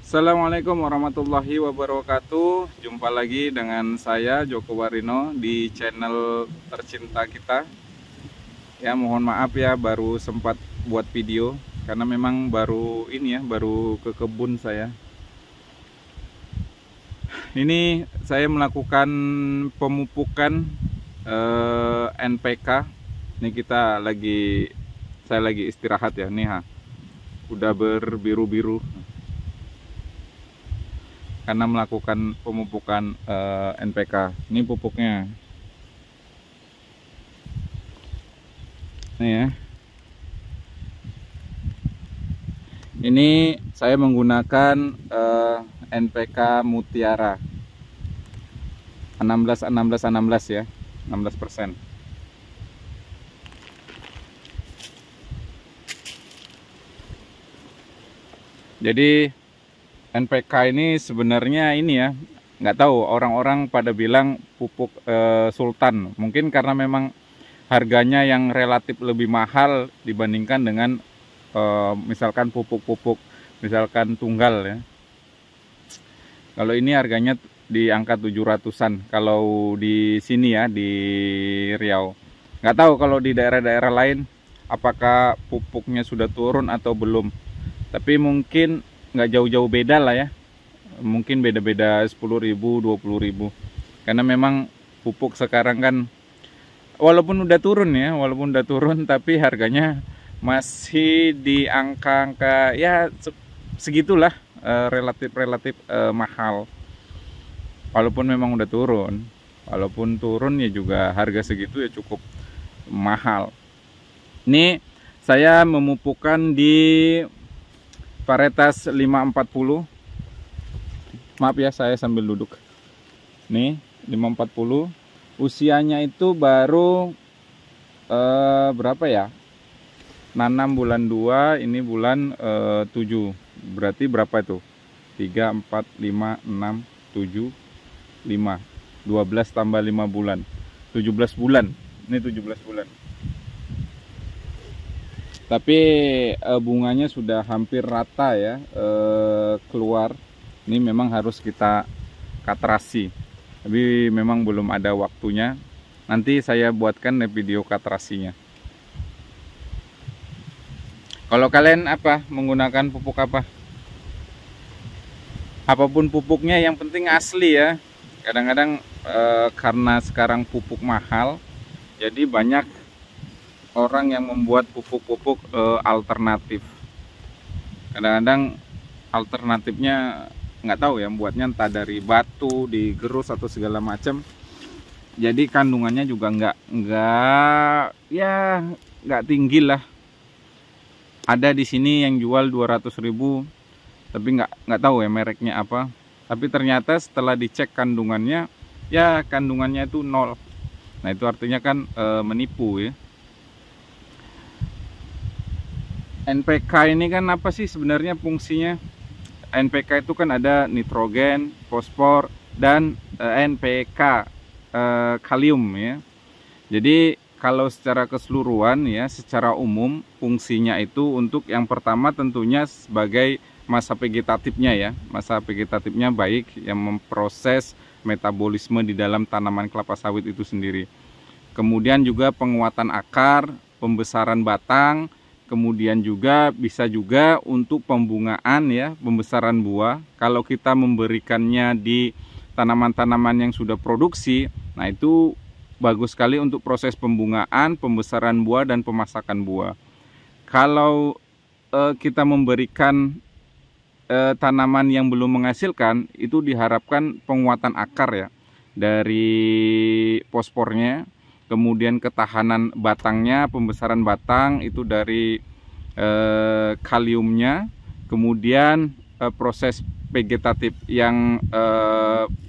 Assalamualaikum warahmatullahi wabarakatuh. Jumpa lagi dengan saya Joko Warino di channel tercinta kita. Ya, mohon maaf ya baru sempat buat video karena memang baru ke kebun saya. Ini saya melakukan pemupukan NPK. Ini saya lagi istirahat ya nih, udah berbiru-biru karena melakukan pemupukan NPK. Ini pupuknya. Nih ya. Ini saya menggunakan NPK Mutiara 16 ya, 16%. Jadi NPK ini sebenarnya ini ya, nggak tahu, orang-orang pada bilang pupuk Sultan. Mungkin karena memang harganya yang relatif lebih mahal dibandingkan dengan misalkan pupuk-pupuk misalkan tunggal ya. Kalau ini harganya di angka 700-an kalau di sini ya, di Riau. Nggak tahu kalau di daerah-daerah lain apakah pupuknya sudah turun atau belum. Tapi mungkin nggak jauh-jauh beda lah ya. Mungkin beda-beda 10.000, 20.000. Karena memang pupuk sekarang kan walaupun udah turun tapi harganya masih di angka-angka ya segitulah, relatif mahal. Walaupun memang udah turun. Walaupun turun ya juga harga segitu ya cukup mahal. Ini saya memupukkan di varietas 540. Maaf ya, saya sambil duduk. Nih 540. Usianya itu baru berapa ya? Nanam bulan 2, ini bulan 7. Berarti berapa itu? 3, 4, 5, 6, 7, 5. 12 tambah 5 bulan. 17 bulan. Ini 17 bulan. Tapi bunganya sudah hampir rata ya, keluar. Ini memang harus kita katrasi, tapi memang belum ada waktunya. Nanti saya buatkan video katrasinya. Kalau kalian menggunakan pupuk apa? Apapun pupuknya yang penting asli ya. Kadang-kadang karena sekarang pupuk mahal, jadi banyak orang yang membuat pupuk-pupuk alternatif. Kadang-kadang alternatifnya nggak tahu ya, buatnya entah dari batu, digerus atau segala macam. Jadi kandungannya juga nggak tinggi lah. Ada di sini yang jual 200.000, tapi nggak tahu ya mereknya apa. Tapi ternyata setelah dicek kandungannya, ya kandungannya itu 0. Nah itu artinya kan menipu ya. NPK ini kan apa sih sebenarnya fungsinya? NPK itu kan ada nitrogen, fosfor, dan NPK kalium ya. Jadi kalau secara keseluruhan ya, secara umum fungsinya itu untuk yang pertama tentunya sebagai masa vegetatifnya ya. Masa vegetatifnya baik yang memproses metabolisme di dalam tanaman kelapa sawit itu sendiri. Kemudian juga penguatan akar, pembesaran batang. Kemudian juga bisa juga untuk pembungaan ya, pembesaran buah. Kalau kita memberikannya di tanaman-tanaman yang sudah produksi, nah itu bagus sekali untuk proses pembungaan, pembesaran buah, dan pemasakan buah. Kalau kita memberikan tanaman yang belum menghasilkan, itu diharapkan penguatan akar ya, dari fosfornya. Kemudian ketahanan batangnya, pembesaran batang itu dari kaliumnya. Kemudian proses vegetatif yang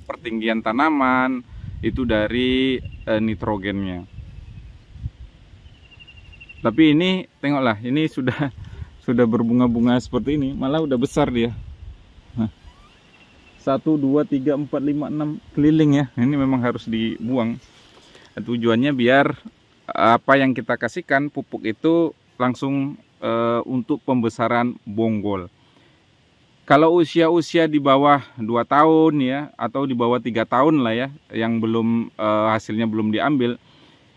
pertinggian tanaman itu dari nitrogennya. Tapi ini tengoklah, ini sudah berbunga-bunga seperti ini, malah udah besar dia. 1, 2, 3, 4, 5, 6 keliling ya. Ini memang harus dibuang. Tujuannya biar apa yang kita kasihkan pupuk itu langsung untuk pembesaran bonggol. Kalau usia-usia di bawah 2 tahun ya, atau di bawah 3 tahun lah ya, yang belum hasilnya belum diambil,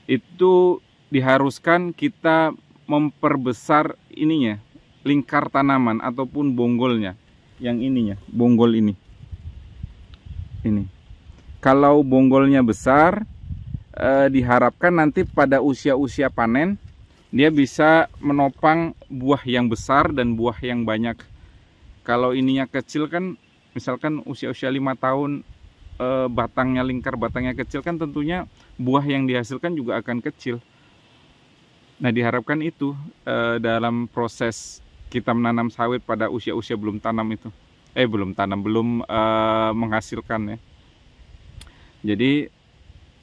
itu diharuskan kita memperbesar ininya, lingkar tanaman ataupun bonggolnya. Yang ininya, bonggol ini. Ini. Kalau bonggolnya besar, diharapkan nanti pada usia-usia panen dia bisa menopang buah yang besar dan buah yang banyak. Kalau ininya kecil kan, misalkan usia-usia 5 tahun, batangnya lingkar, batangnya kecil kan, tentunya buah yang dihasilkan juga akan kecil. Nah, diharapkan itu dalam proses kita menanam sawit pada usia-usia belum tanam itu, belum menghasilkan ya. Jadi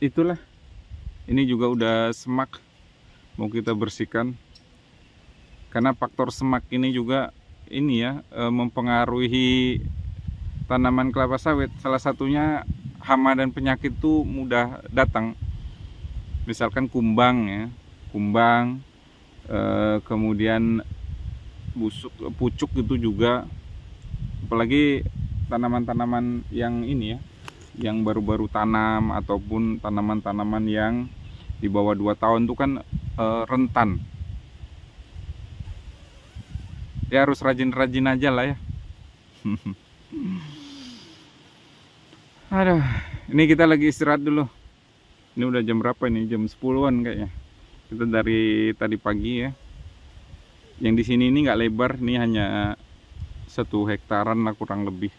itulah, ini juga udah semak, mau kita bersihkan, karena faktor semak ini juga ini ya, mempengaruhi tanaman kelapa sawit. Salah satunya hama dan penyakit tuh mudah datang, misalkan kumbang ya, kumbang, kemudian busuk, pucuk itu juga, apalagi tanaman-tanaman yang ini ya, yang baru-baru tanam ataupun tanaman-tanaman yang di bawah 2 tahun itu kan rentan. Ya harus rajin-rajin aja lah ya. Aduh, ini kita lagi istirahat dulu. Ini udah jam berapa ini? Jam 10-an kayaknya. Kita dari tadi pagi ya. Yang di sini ini nggak lebar, ini hanya 1 hektaran lah kurang lebih.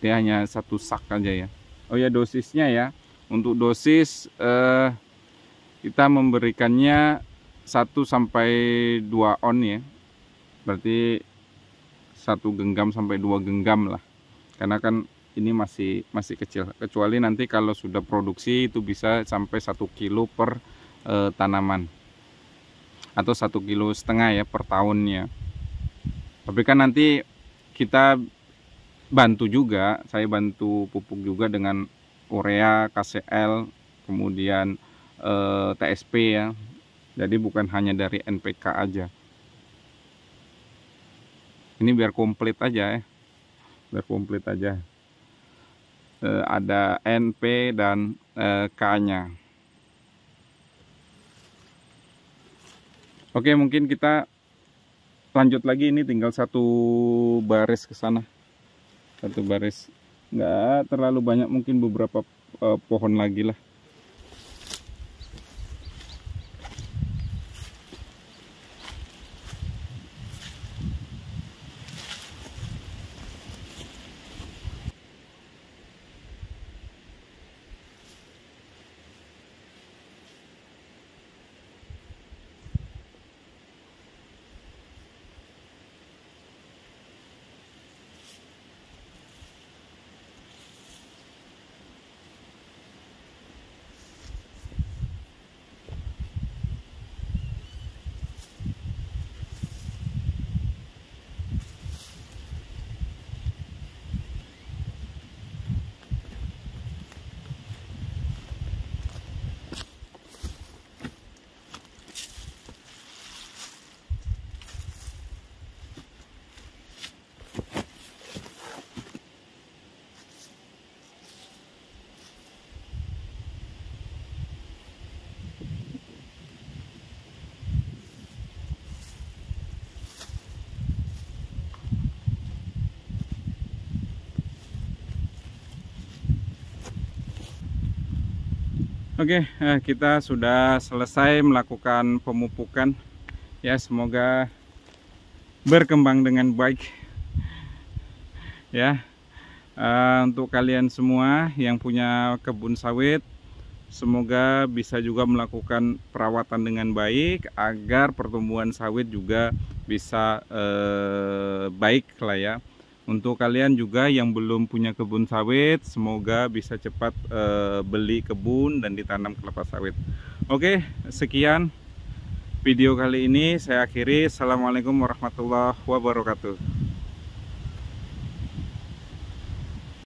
Dia hanya 1 sak aja ya. Oh ya, dosisnya ya. Untuk dosis kita memberikannya 1 sampai 2 on ya. Berarti 1 genggam sampai 2 genggam lah. Karena kan ini masih kecil. Kecuali nanti kalau sudah produksi itu bisa sampai 1 kilo per tanaman. Atau 1,5 kilo ya per tahunnya. Tapi kan nanti kita bantu juga, saya bantu pupuk juga dengan urea, KCL, kemudian TSP ya. Jadi bukan hanya dari NPK aja. Ini biar komplit aja ya. Biar komplit aja. Ada NP dan K-nya. Oke, mungkin kita lanjut lagi, ini tinggal 1 baris ke sana. 1 baris. Nggak terlalu banyak, mungkin beberapa pohon lagi lah. Oke, kita sudah selesai melakukan pemupukan ya, semoga berkembang dengan baik ya. Untuk kalian semua yang punya kebun sawit, semoga bisa juga melakukan perawatan dengan baik agar pertumbuhan sawit juga bisa baik lah ya. Untuk kalian juga yang belum punya kebun sawit, semoga bisa cepat beli kebun dan ditanam kelapa sawit. Oke, sekian video kali ini saya akhiri. Assalamualaikum warahmatullahi wabarakatuh.